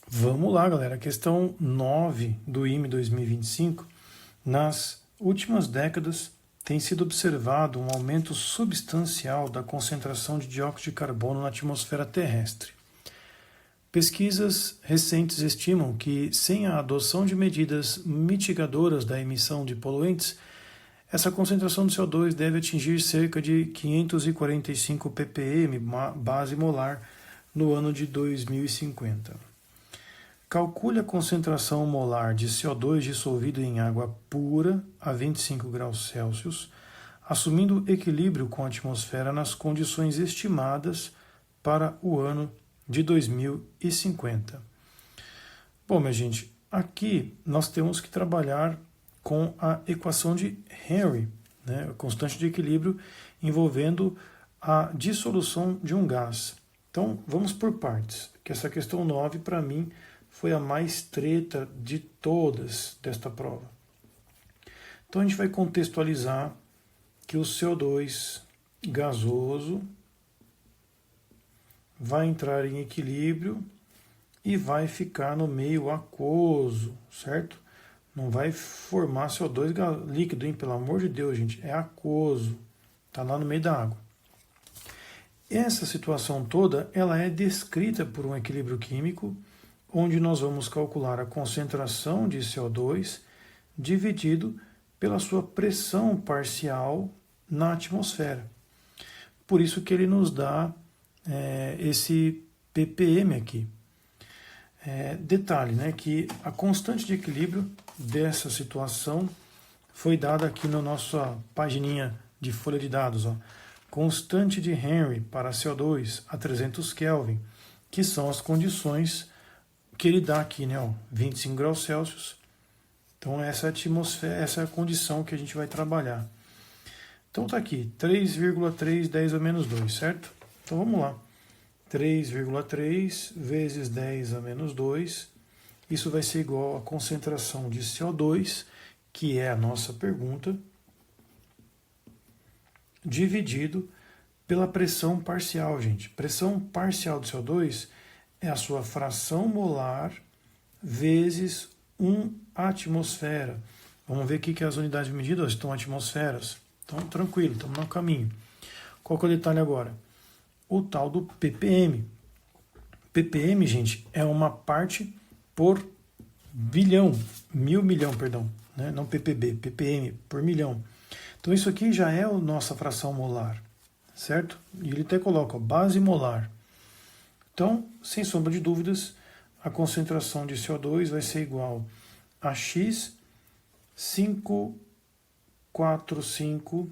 Vamos lá, galera. Questão 9 do IME 2025. Nas últimas décadas, tem sido observado um aumento substancial da concentração de dióxido de carbono na atmosfera terrestre. Pesquisas recentes estimam que, sem a adoção de medidas mitigadoras da emissão de poluentes, essa concentração de CO2 deve atingir cerca de 545 ppm base molar no ano de 2050. Calcule a concentração molar de CO2 dissolvido em água pura a 25 graus Celsius, assumindo equilíbrio com a atmosfera nas condições estimadas para o ano de 2050. Bom, minha gente, aqui nós temos que trabalhar com a equação de Henry, né, a constante de equilíbrio envolvendo a dissolução de um gás. Então, vamos por partes, que essa questão 9, para mim, foi a mais treta de todas desta prova. Então, a gente vai contextualizar que o CO2 gasoso vai entrar em equilíbrio e vai ficar no meio aquoso, certo? Não vai formar CO2 líquido, hein? Pelo amor de Deus, gente, é aquoso, está lá no meio da água. Essa situação toda, ela é descrita por um equilíbrio químico, onde nós vamos calcular a concentração de CO2 dividido pela sua pressão parcial na atmosfera. Por isso que ele nos dá esse ppm aqui. Detalhe, né, que a constante de equilíbrio dessa situação foi dada aqui na nossa pagininha de folha de dados. Ó. Constante de Henry para CO2 a 300 Kelvin, que são as condições que ele dá aqui, né, ó, 25 graus Celsius. Então essa é a atmosfera, essa é a condição que a gente vai trabalhar. Então tá aqui, 3,3 10 a menos 2, certo? Então vamos lá. 3,3 vezes 10 a menos 2, isso vai ser igual à concentração de CO2, que é a nossa pergunta, dividido pela pressão parcial, gente. Pressão parcial de CO2 é a sua fração molar vezes 1 atmosfera. Vamos ver aqui que as unidades de medida estão atmosferas. Então, tranquilo, estamos no caminho. Qual que é o detalhe agora? O tal do ppm. ppm, gente, é uma parte por bilhão, milhão, né? Não ppb, ppm por milhão. Então isso aqui já é a nossa fração molar, certo? E ele até coloca ó, base molar. Então, sem sombra de dúvidas, a concentração de CO2 vai ser igual a x 545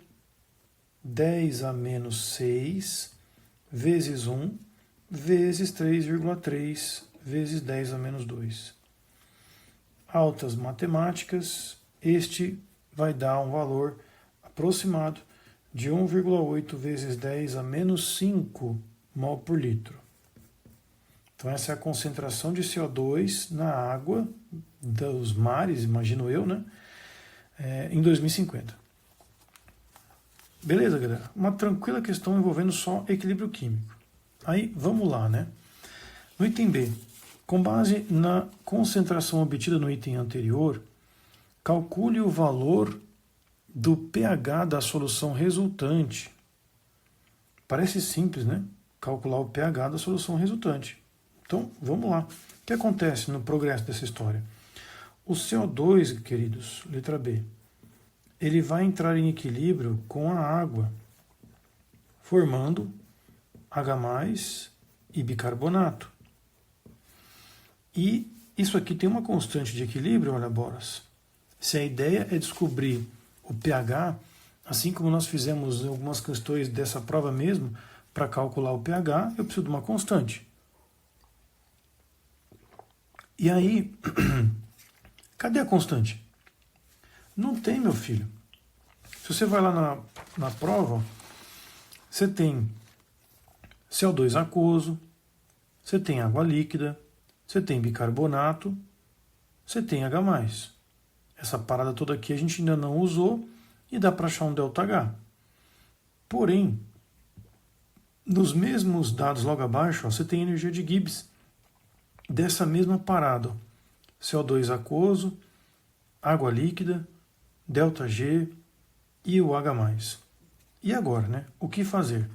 10 a menos 6 vezes 1 vezes 3,3 vezes 10 a menos 2. Altas matemáticas, este vai dar um valor aproximado de 1,8 vezes 10 a menos 5 mol por litro. Então essa é a concentração de CO2 na água dos mares, imagino eu, né? Em 2050. Beleza, galera? Uma tranquila questão envolvendo só equilíbrio químico. Aí, vamos lá, né? No item B, com base na concentração obtida no item anterior, calcule o valor do pH da solução resultante. Parece simples, né? Calcular o pH da solução resultante. Então, vamos lá. O que acontece no progresso dessa história? O CO2, queridos, letra B, ele vai entrar em equilíbrio com a água, formando H+, e bicarbonato. E isso aqui tem uma constante de equilíbrio, olha, bolas. Se a ideia é descobrir o pH, assim como nós fizemos em algumas questões dessa prova mesmo, para calcular o pH, eu preciso de uma constante. E aí, cadê a constante? Não tem, meu filho. Se você vai lá na prova, você tem CO2 aquoso, você tem água líquida, você tem bicarbonato, você tem H+. Essa parada toda aqui a gente ainda não usou e dá para achar um ΔH. Porém, nos mesmos dados logo abaixo, ó, você tem energia de Gibbs. dessa mesma parada. Ó. CO2 aquoso, água líquida, ΔG e o H+. E agora, né? O que fazer?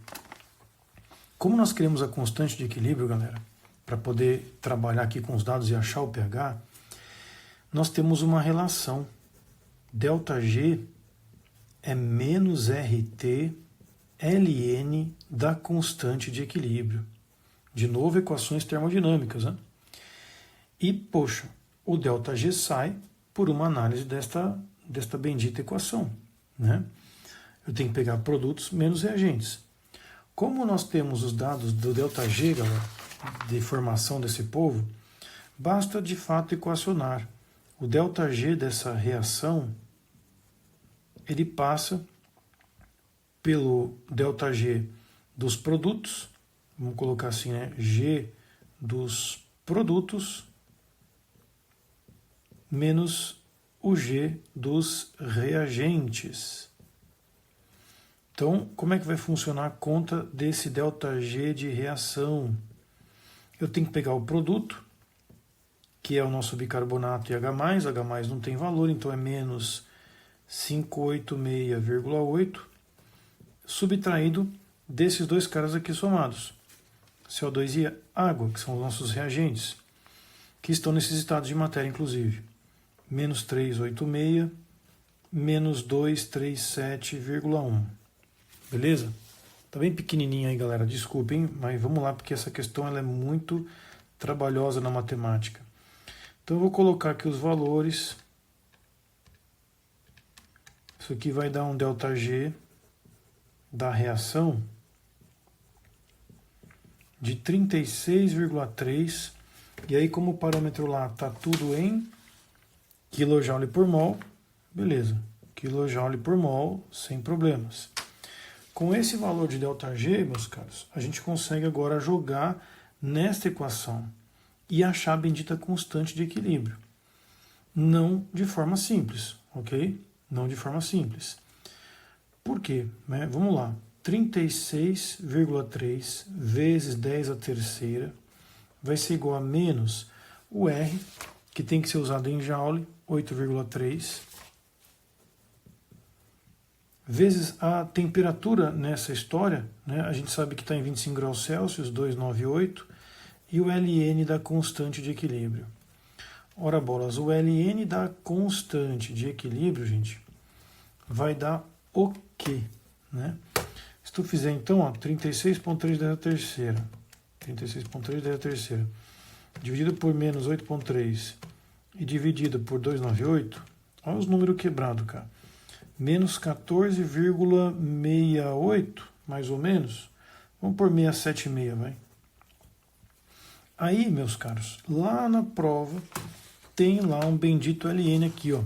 Como nós queremos a constante de equilíbrio, galera, para poder trabalhar aqui com os dados e achar o pH, nós temos uma relação. ΔG é menos RT ln da constante de equilíbrio. De novo, equações termodinâmicas, né? E, poxa, o ΔG sai por uma análise desta bendita equação, né? Eu tenho que pegar produtos menos reagentes. Como nós temos os dados do ΔG, galera, de formação desse povo, basta de fato equacionar. O ΔG dessa reação, ele passa pelo ΔG dos produtos, vamos colocar assim, né? G dos produtos menos o G dos reagentes. Então, como é que vai funcionar a conta desse ΔG de reação? Eu tenho que pegar o produto, que é o nosso bicarbonato e H+, H+ não tem valor, então é menos 586,8, subtraído desses dois caras aqui somados, CO2 e água, que são os nossos reagentes, que estão nesses estados de matéria, inclusive. Menos 386, menos 237,1. Beleza? Tá bem pequenininho aí, galera, desculpem, mas vamos lá, porque essa questão ela é muito trabalhosa na matemática. Então eu vou colocar aqui os valores. Isso aqui vai dar um ΔG da reação de 36,3. E aí, como o parâmetro lá está tudo em kJ por mol, beleza. kJ por mol, sem problemas. Com esse valor de ΔG, meus caros, a gente consegue agora jogar nesta equação e achar a bendita constante de equilíbrio. Não de forma simples, ok? Não de forma simples. Por quê? Né? Vamos lá. 36,3 vezes 10 a terceira vai ser igual a menos o R, que tem que ser usado em joule, 8,3, vezes a temperatura nessa história, né? A gente sabe que está em 25 graus Celsius, 298, e o Ln da constante de equilíbrio. Ora bolas, o Ln da constante de equilíbrio, gente, vai dar o quê? Né? Se tu fizer então, 36,3 10 a terceira, 36,3 10 a terceira, dividido por menos 8,3 e dividido por 298, olha os números quebrados, cara. Menos 14,68, mais ou menos. Vamos por 676, vai. Aí, meus caros, lá na prova tem lá um bendito Ln aqui, ó.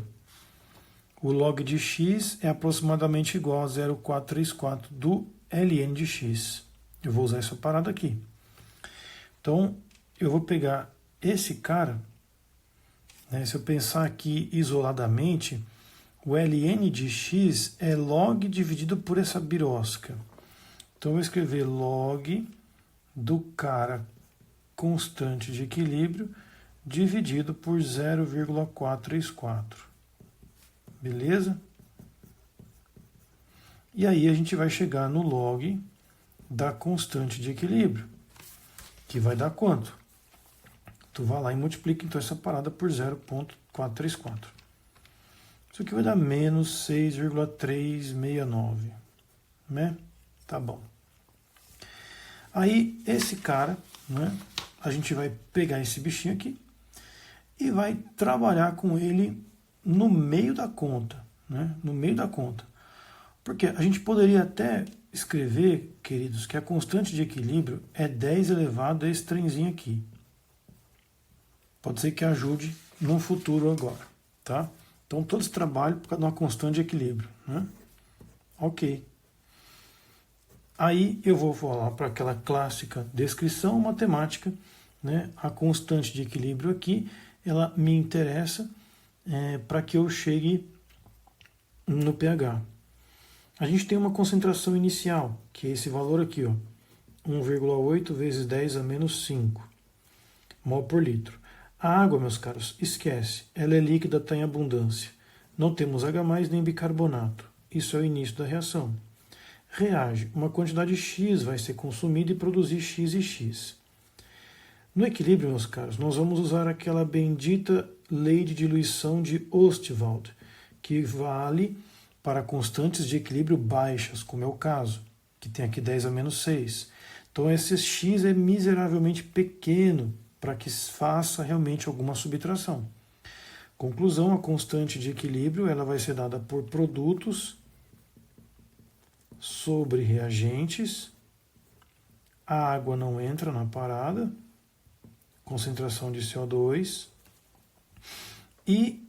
O log de x é aproximadamente igual a 0,434 do Ln de x. Eu vou usar essa parada aqui. Então, eu vou pegar esse cara, né, se eu pensar aqui isoladamente, o Ln de x é log dividido por essa birosca. Então, eu vou escrever log do cara constante de equilíbrio dividido por 0,434. Beleza? E aí a gente vai chegar no log da constante de equilíbrio, que vai dar quanto? Tu vai lá e multiplica então essa parada por 0,434. Isso aqui vai dar menos 6,369, né? Tá bom. Aí esse cara, né, a gente vai pegar esse bichinho aqui e vai trabalhar com ele no meio da conta, né? No meio da conta. Porque a gente poderia até escrever, queridos, que a constante de equilíbrio é 10 elevado a esse trenzinho aqui. Pode ser que ajude no futuro agora, tá? Então todo esse trabalho por causa de uma constante de equilíbrio, né? Ok. Aí eu vou falar para aquela clássica descrição matemática, né? A constante de equilíbrio aqui, ela me interessa para que eu chegue no pH. A gente tem uma concentração inicial, que é esse valor aqui, ó, 1,8 vezes 10 a menos 5. mol por litro. A água, meus caros, esquece, ela é líquida, está em abundância. Não temos H+, nem bicarbonato. Isso é o início da reação. Reage, uma quantidade X vai ser consumida e produzir X e X. No equilíbrio, meus caros, nós vamos usar aquela bendita lei de diluição de Ostwald, que vale para constantes de equilíbrio baixas, como é o caso, que tem aqui 10 a menos 6. Então esse X é miseravelmente pequeno para que faça realmente alguma subtração. Conclusão, a constante de equilíbrio ela vai ser dada por produtos sobre reagentes. A água não entra na parada, concentração de CO2. E,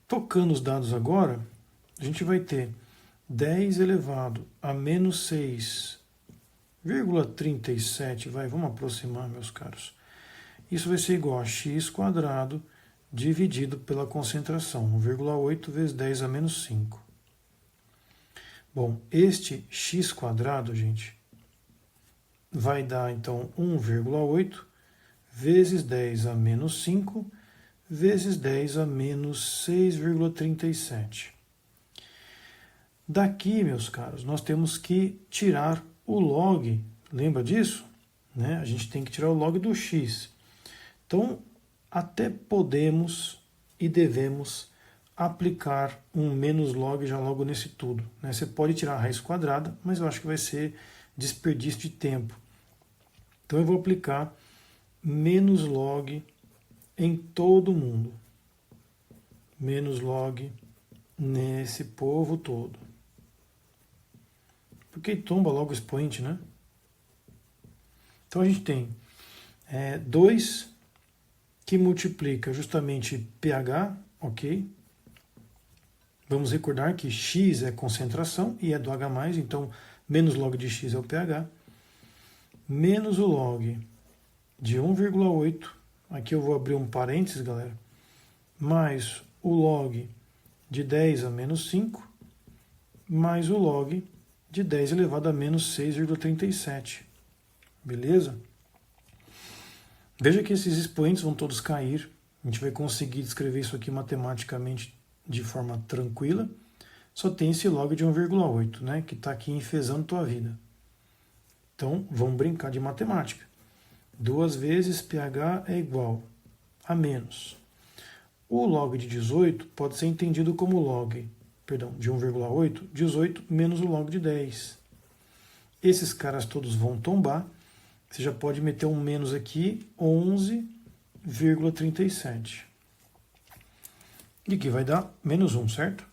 tocando os dados agora, a gente vai ter 10 elevado a menos 6,37, vamos aproximar, meus caros. Isso vai ser igual a x quadrado dividido pela concentração, 1,8 vezes 10 a menos 5. Bom, este x quadrado, gente, vai dar, então, 1,8 vezes 10 a menos 5 vezes 10 a menos 6,37. Daqui, meus caros, nós temos que tirar o log. Lembra disso? Né? A gente tem que tirar o log do x. Então, até podemos e devemos aplicar um menos log já logo nesse tudo. Né? Você pode tirar a raiz quadrada, mas eu acho que vai ser desperdício de tempo. Então, eu vou aplicar menos log em todo mundo. Menos log nesse povo todo. Porque tomba logo o expoente, né? Então a gente tem 2 que multiplica justamente pH, ok? Vamos recordar que X é concentração e é do H+, então menos log de X é o pH. Menos o log de 1,8, aqui eu vou abrir um parênteses, galera, mais o log de 10 a menos 5, mais o log de 10 elevado a menos 6,37. Beleza? Veja que esses expoentes vão todos cair. A gente vai conseguir descrever isso aqui matematicamente de forma tranquila. Só tem esse log de 1,8, né, que está aqui enfesando tua vida. Então, vamos brincar de matemática. 2 vezes pH é igual a menos. O log de 18 pode ser entendido como log, de 1,8, 18 menos o log de 10. Esses caras todos vão tombar. Você já pode meter um menos aqui, 11,37. E que vai dar menos 1, certo?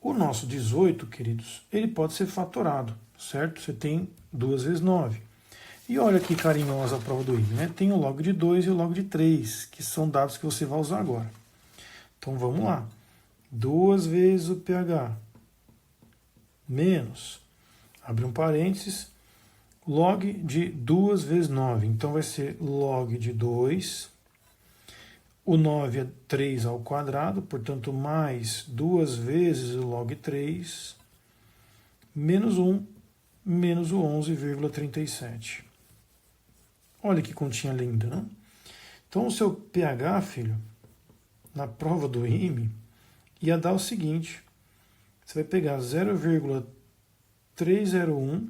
O nosso 18, queridos, ele pode ser fatorado, certo? Você tem 2 vezes 9. E olha que carinhosa a prova do IME, né? Tem o log de 2 e o log de 3, que são dados que você vai usar agora. Então vamos lá. 2 vezes o pH menos, abre um parênteses, log de 2 vezes 9. Então vai ser log de 2. O 9 é 3 ao quadrado, portanto, mais 2 vezes o log 3, menos 1, menos o 11,37. Olha que continha linda, não? Então, o seu pH, filho, na prova do IME, ia dar o seguinte. Você vai pegar 0,301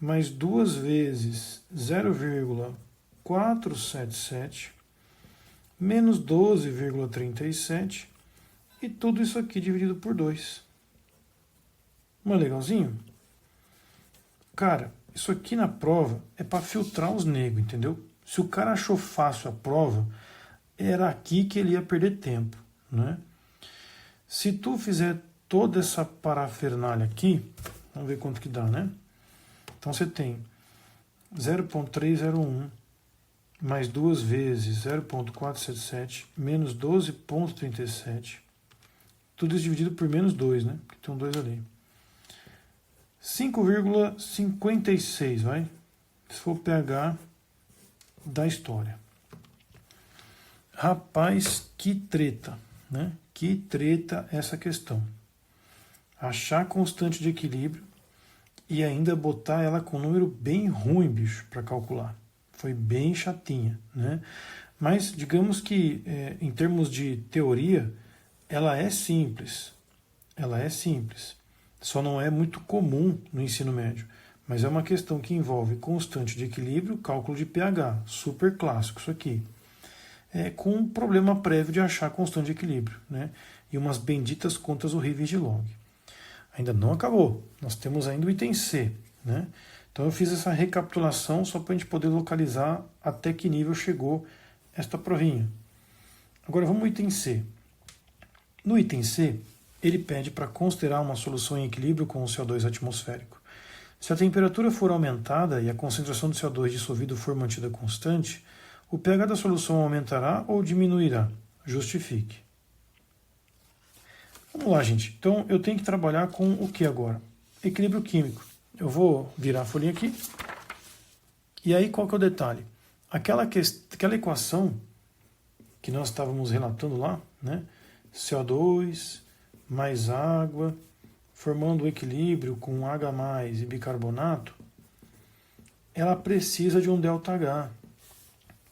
mais 2 vezes 0,477 menos 12,37 e tudo isso aqui dividido por 2. Não é legalzinho? Cara, isso aqui na prova é para filtrar os negros, entendeu? Se o cara achou fácil a prova, era aqui que ele ia perder tempo, né? Se tu fizer toda essa parafernália aqui, vamos ver quanto que dá, né? Então você tem 0,301 mais 2 vezes 0,477 menos 12,37. Tudo isso dividido por menos 2, né? Porque tem um 2 ali. 5,56, vai? Se for o pH da história. Rapaz, que treta, né? Que treta essa questão. Achar constante de equilíbrio e ainda botar ela com um número bem ruim, bicho, para calcular. Foi bem chatinha, né? Mas digamos que em termos de teoria, ela é simples. Ela é simples. Só não é muito comum no ensino médio. Mas é uma questão que envolve constante de equilíbrio, cálculo de pH, super clássico isso aqui. Com um problema prévio de achar constante de equilíbrio, né? E umas benditas contas horríveis de log. Ainda não acabou. Nós temos ainda o item C, né? Então eu fiz essa recapitulação só para a gente poder localizar até que nível chegou esta provinha. Agora vamos ao item C. No item C, ele pede para considerar uma solução em equilíbrio com o CO2 atmosférico. Se a temperatura for aumentada e a concentração de CO2 dissolvido for mantida constante, o pH da solução aumentará ou diminuirá? Justifique. Vamos lá, gente. Então eu tenho que trabalhar com o que agora? Equilíbrio químico. Eu vou virar a folhinha aqui. E aí qual que é o detalhe? Aquela equação que nós estávamos relatando lá, né? CO2 mais água, formando o equilíbrio com H+ e bicarbonato, ela precisa de um ΔH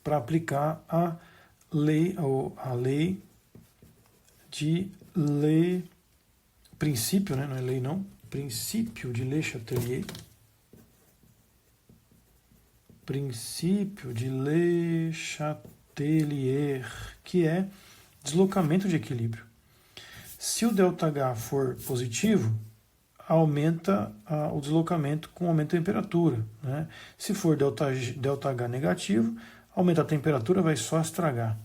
para aplicar a lei de princípio, né? Não é lei não, princípio de Le Chatelier, princípio de Le Chatelier, que é deslocamento de equilíbrio. Se o ΔH for positivo, aumenta o deslocamento com aumento da temperatura, né? Se for ΔH negativo, aumenta a temperatura, vai só estragar.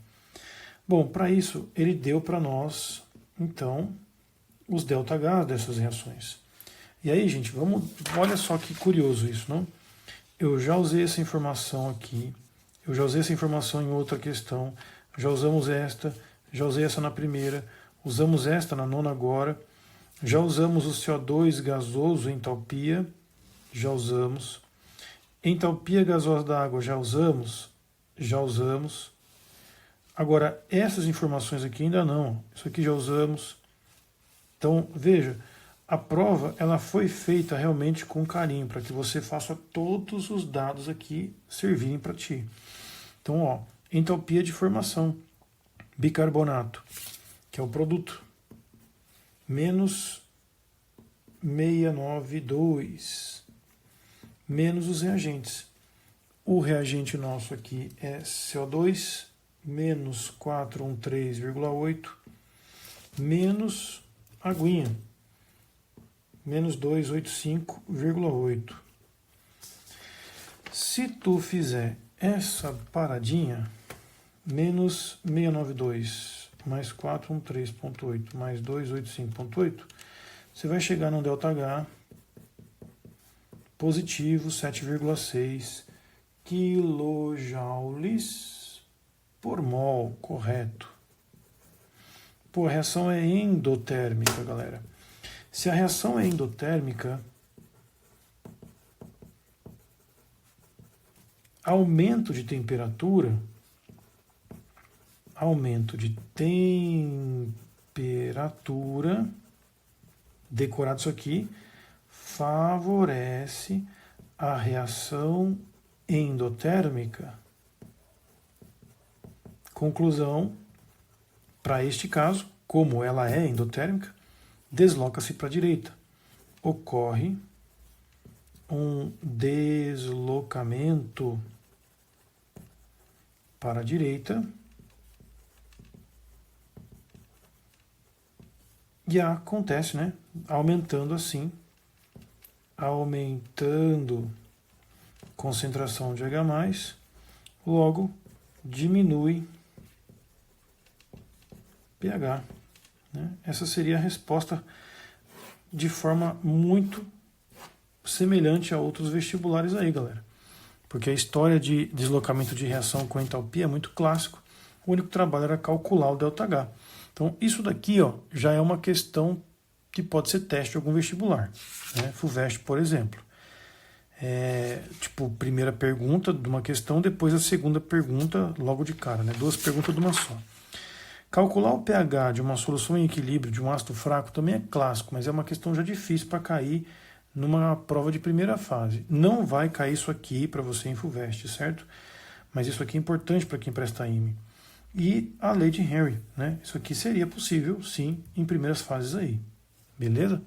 Bom, para isso, ele deu para nós, então, os ΔH dessas reações. E aí, gente, olha só que curioso isso, não? Eu já usei essa informação aqui, eu já usei essa informação em outra questão, já usamos esta, já usei essa na primeira, usamos esta na nona agora, já usamos o CO2 gasoso, entalpia, já usamos. Entalpia gasosa da água, já usamos. Agora, essas informações aqui ainda não, isso aqui já usamos. Então, veja, a prova ela foi feita realmente com carinho, para que você faça todos os dados aqui servirem para ti. Então, ó, entalpia de formação, bicarbonato, que é o produto, menos 692, menos os reagentes. O reagente nosso aqui é CO2, menos 413,8, menos aguinha, menos 285,8. Se tu fizer essa paradinha, menos 692 mais 413,8 mais 285,8, você vai chegar num ΔH positivo 7,6 quilojoules por mol, correto. Pô, a reação é endotérmica, galera. Se a reação é endotérmica, aumento de temperatura, decorado isso aqui, favorece a reação endotérmica. Conclusão, para este caso, como ela é endotérmica, desloca-se para a direita. Ocorre um deslocamento para a direita e acontece, né? Aumentando concentração de H+, logo diminui pH. Né? Essa seria a resposta de forma muito semelhante a outros vestibulares aí, galera. Porque a história de deslocamento de reação com entalpia é muito clássico. O único trabalho era calcular o ΔH. Então, isso daqui ó, já é uma questão que pode ser teste de algum vestibular. Né? FUVEST, por exemplo. Tipo, primeira pergunta de uma questão, depois a segunda pergunta logo de cara. Né? 2 perguntas de uma só. Calcular o pH de uma solução em equilíbrio de um ácido fraco também é clássico, mas é uma questão já difícil para cair numa prova de primeira fase. Não vai cair isso aqui para você em FUVEST, certo? Mas isso aqui é importante para quem presta IME. E a lei de Henry, né? Isso aqui seria possível, sim, em primeiras fases aí. Beleza?